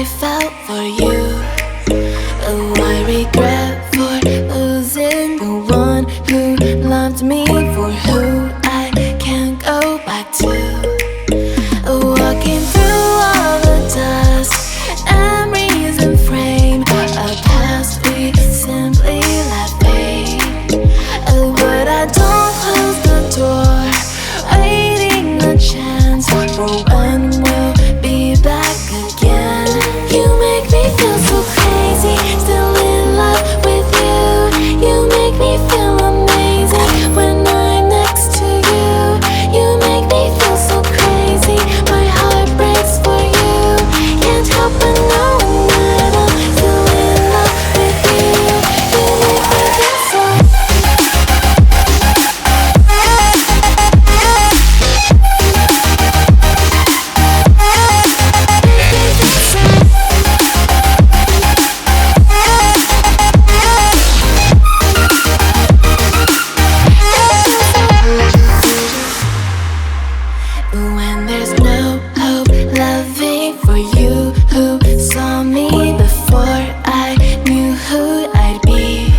I felt for you. Oh, I regret for losing the one who loved me, for who I can't go back to. Walking through all the dust, memories and frame, a past we simply let fade. But I don't close the door, waiting a chance for when we'll be back again. You make me feel so crazy, still in love with you. You make me feel amazing when I'm next to you. You make me feel so crazy, my heart breaks for you. Can't help but knowing that I'm still in love with you. You make me feel so. When there's no hope, loving for you who saw me before I knew who I'd be.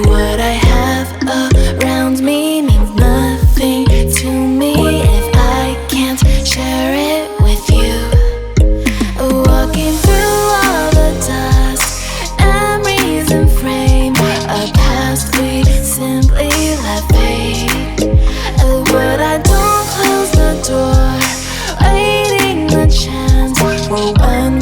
What I have around me means nothing to me if I can't share it with you. Walking through all the dust, memories and frame, a past we simply let fade. But I don't close the door, waiting a chance for when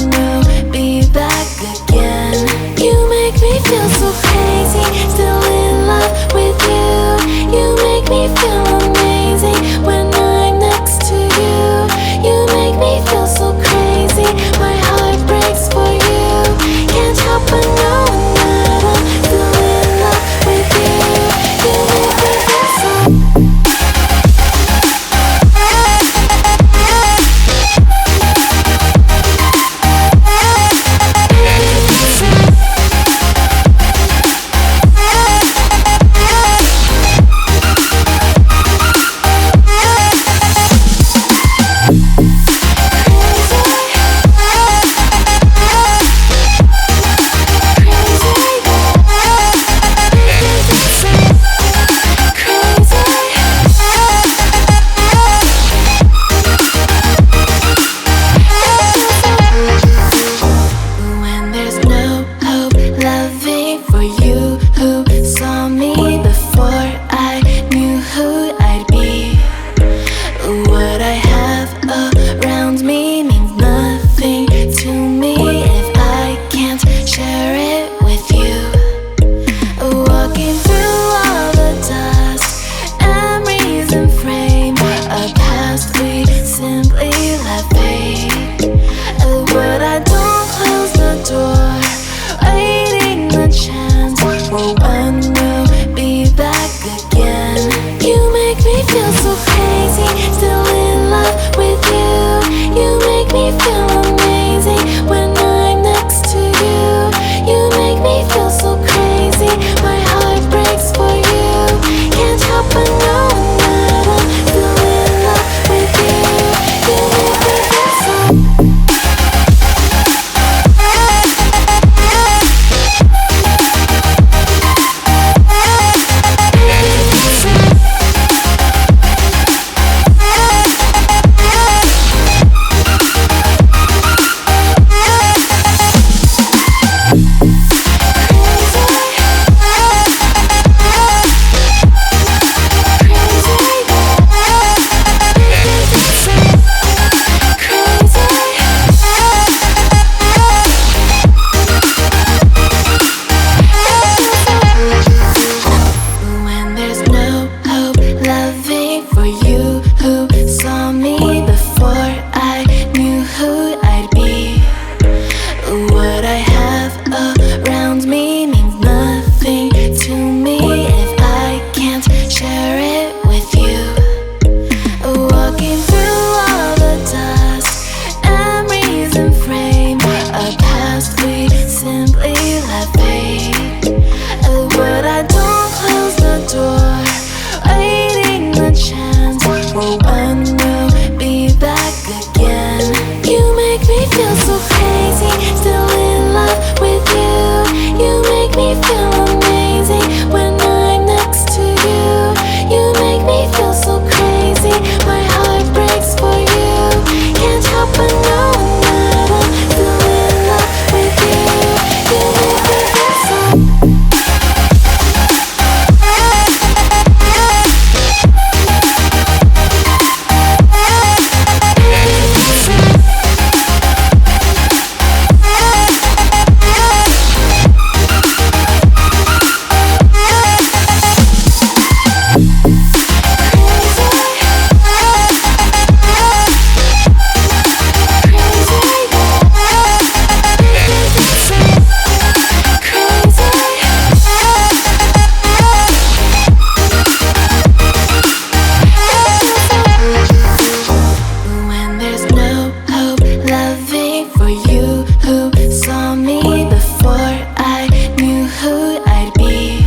for you who saw me before I knew who I'd be.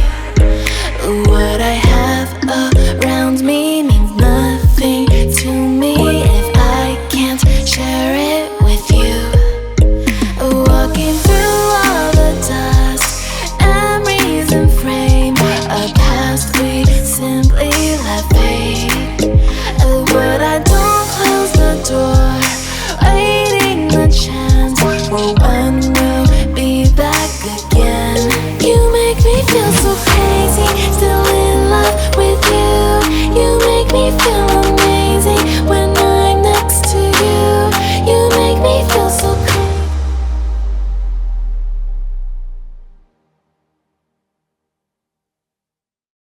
What I have around me means nothing to me if I can't share it with you. Walking through all the dust, memories and frame, a past we simply let fade. But I don't close the door, waiting the chance for when